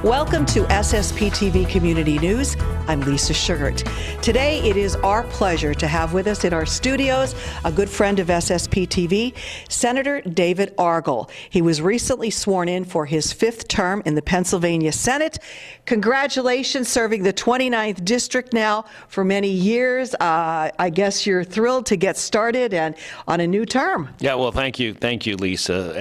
Welcome to SSP TV Community News. I'm Lisa Schugardt. Today, it is our pleasure to have with us in our studios a good friend of SSP TV, Senator David Argall. He was recently sworn in for his 5th term in the Pennsylvania Senate. Congratulations, serving the 29th District now for many years. I guess you're thrilled to get started and on a new term. Yeah, well, thank you, Lisa.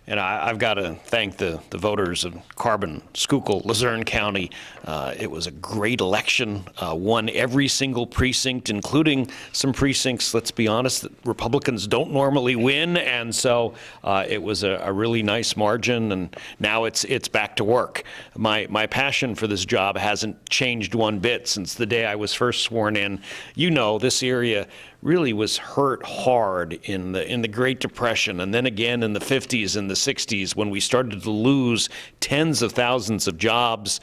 And I've got to thank the voters of Carbon, Schuylkill, Luzerne County. It was a great election, won every single precinct, including some precincts, let's be honest, that Republicans don't normally win. And so it was a really nice margin, and now it's back to work. My passion for this job hasn't changed one bit since the day I was first sworn in. You know, this area really was hurt hard in the Great Depression, and then again in the 50s and the 60s when we started to lose tens of thousands of jobs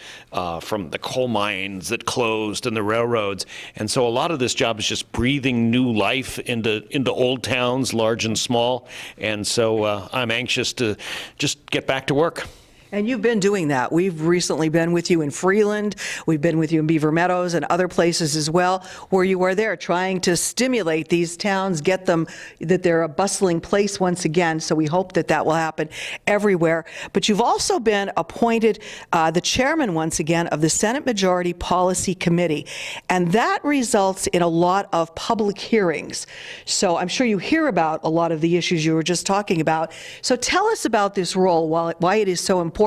from the coal mines that closed and the railroads. And so a lot of this job is just breathing new life into old towns, large and small. And so I'm anxious to just get back to work. And you've been doing that. We've recently been with you in Freeland. We've been with you in Beaver Meadows and other places as well, where you are there trying to stimulate these towns, get them that they're a bustling place once again. So we hope that that will happen everywhere. But you've also been appointed the chairman once again of the Senate Majority Policy Committee. And that results in a lot of public hearings. So I'm sure you hear about a lot of the issues you were just talking about. So tell us about this role, why it is so important,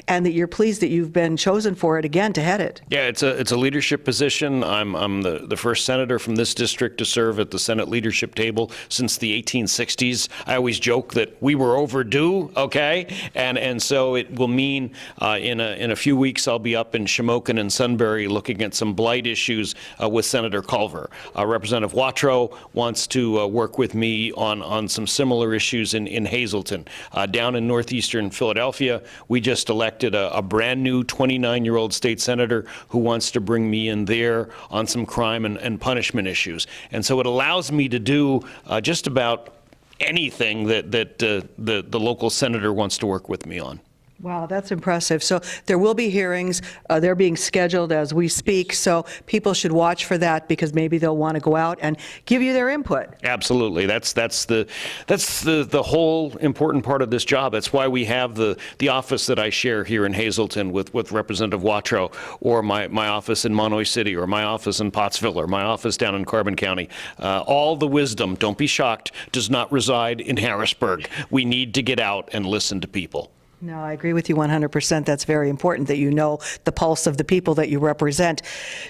and that you're pleased that you've been chosen for it again to head it. Yeah, it's a leadership position. I'm the first senator from this district to serve at the Senate leadership table since the 1860s. I always joke that we were overdue, okay? And so it will mean in a few weeks I'll be up in Shamokin and Sunbury looking at some blight issues with Senator Culver. Representative Watrow wants to work with me on some similar issues in Hazleton. Down in northeastern Philadelphia, we just elected a brand new 29-year-old state senator who wants to bring me in there on some crime and punishment issues. And so it allows me to do just about anything that the local senator wants to work with me on. Wow, that's impressive. So there will be hearings. They're being scheduled as we speak. So people should watch for that because maybe they'll want to go out and give you their input. Absolutely. That's the whole important part of this job. That's why we have the office that I share here in Hazleton with Representative Watrow, or my office in Monroe City, or my office in Pottsville, or my office down in Carbon County. All the wisdom, don't be shocked, does not reside in Harrisburg. We need to get out and listen to people. No, I agree with you 100%. That's very important that you know the pulse of the people that you represent.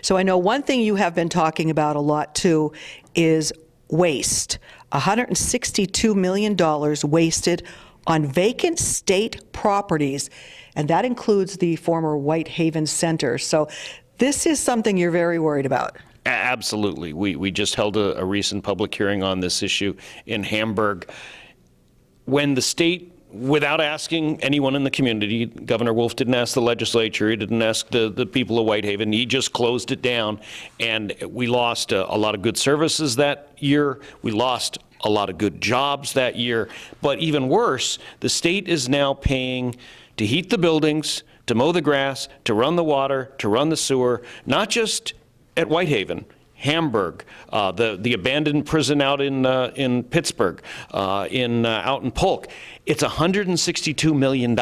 So I know one thing you have been talking about a lot too is waste. $162 million wasted on vacant state properties, and that includes the former Whitehaven Center. So this is something you're very worried about. Absolutely. We just held a recent public hearing on this issue in Hamburg. When the state, without asking anyone in the community, Governor Wolf didn't ask the legislature, he didn't ask the people of Whitehaven, he just closed it down, and we lost a lot of good services that year. We lost a lot of good jobs that year. But even worse, the state is now paying to heat the buildings, to mow the grass, to run the water, to run the sewer, not just at Whitehaven, Hamburg, the abandoned prison out in Pittsburgh, out in Polk. It's $162 million,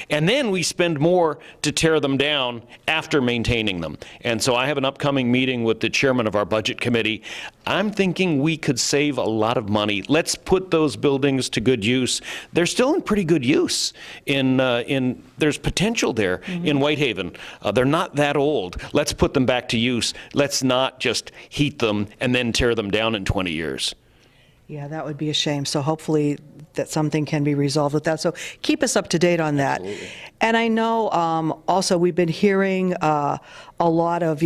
and then we spend more to tear them down after maintaining them. And so I have an upcoming meeting with the chairman of our budget committee. I'm thinking we could save a lot of money. Let's put those buildings to good use. They're still in pretty good use. There's potential there in Whitehaven. They're not that old. Let's put them back to use. Let's not just heat them and then tear them down in 20 years. Yeah, that would be a shame. So hopefully that something can be resolved with that. So keep us up to date on that. Absolutely. And I know also we've been hearing a lot of,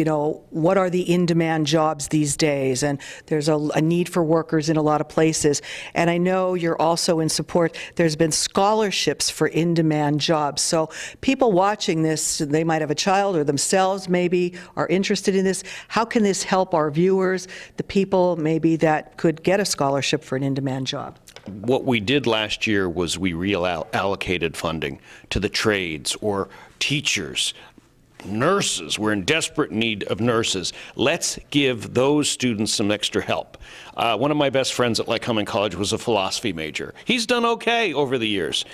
what are the in-demand jobs these days? And there's a need for workers in a lot of places. And I know you're also in support. There's been scholarships for in-demand jobs. So people watching this, they might have a child or themselves maybe are interested in this. How can this help our viewers, the people maybe that could get a scholarship for an in-demand job? What we did last year was we reallocated funding to the trades or teachers, nurses. We're in desperate need of nurses. Let's give those students some extra help. One of my best friends at Lycoming College was a philosophy major. He's done okay over the years.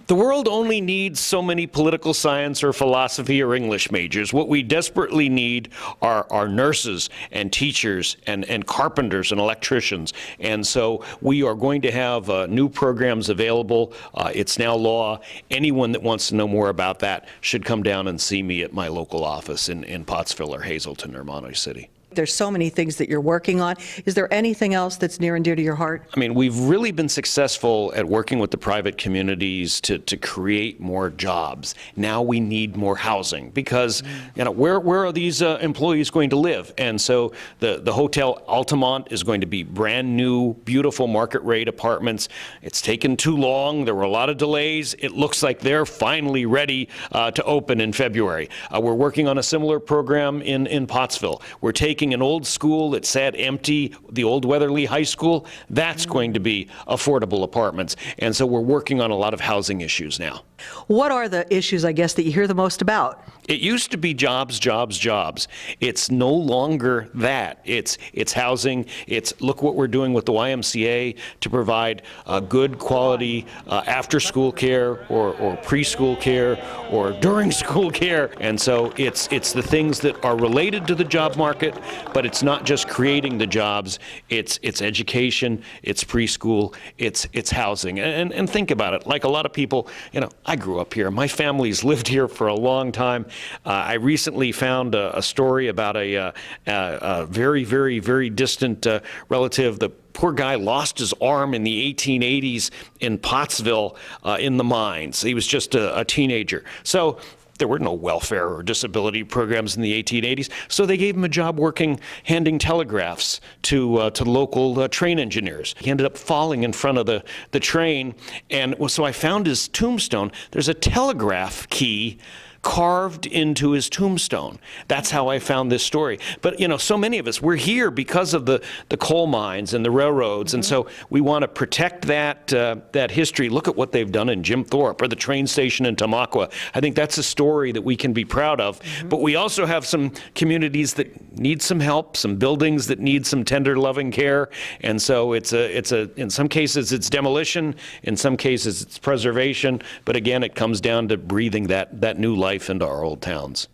The world only needs so many political science or philosophy or English majors. What we desperately need are nurses and teachers and carpenters and electricians. And so we are going to have new programs available. It's now law. Anyone that wants to know more about that should come down and see me at my local office in Pottsville or Hazleton or Monterey City. There's so many things that you're working on. Is there anything else that's near and dear to your heart? I mean, we've really been successful at working with the private communities to create more jobs. Now we need more housing because, where are these employees going to live? And so the Hotel Altamont is going to be brand new, beautiful market rate apartments. It's taken too long. There were a lot of delays. It looks like they're finally ready to open in February. We're working on a similar program in Pottsville. We're taking an old school that sat empty, the old Weatherly High School, that's going to be affordable apartments. And so we're working on a lot of housing issues now. What are the issues, I guess, that you hear the most about? It used to be jobs, jobs, jobs. It's no longer that. It's housing. It's look what we're doing with the YMCA to provide good quality after-school care or preschool care or during school care. And so it's the things that are related to the job market, but it's not just creating the jobs. It's education, it's preschool, it's housing. And think about it. Like a lot of people, I grew up here. My family's lived here for a long time. I recently found a story about a very, very, very distant relative. The poor guy lost his arm in the 1880s in Pottsville in the mines. He was just a teenager. So there were no welfare or disability programs in the 1880s, so they gave him a job handing telegraphs to local train engineers. He ended up falling in front of the train, and so I found his tombstone. There's a telegraph key carved into his tombstone. That's how I found this story. But so many of us, we're here because of the coal mines and the railroads, and so we want to protect that history. Look at what they've done in Jim Thorpe or the train station in Tamaqua. I think that's a story that we can be proud of. But we also have some communities that need some help, some buildings that need some tender, loving care, and so it's in some cases it's demolition, in some cases it's preservation. But again, it comes down to breathing that new life into our old towns.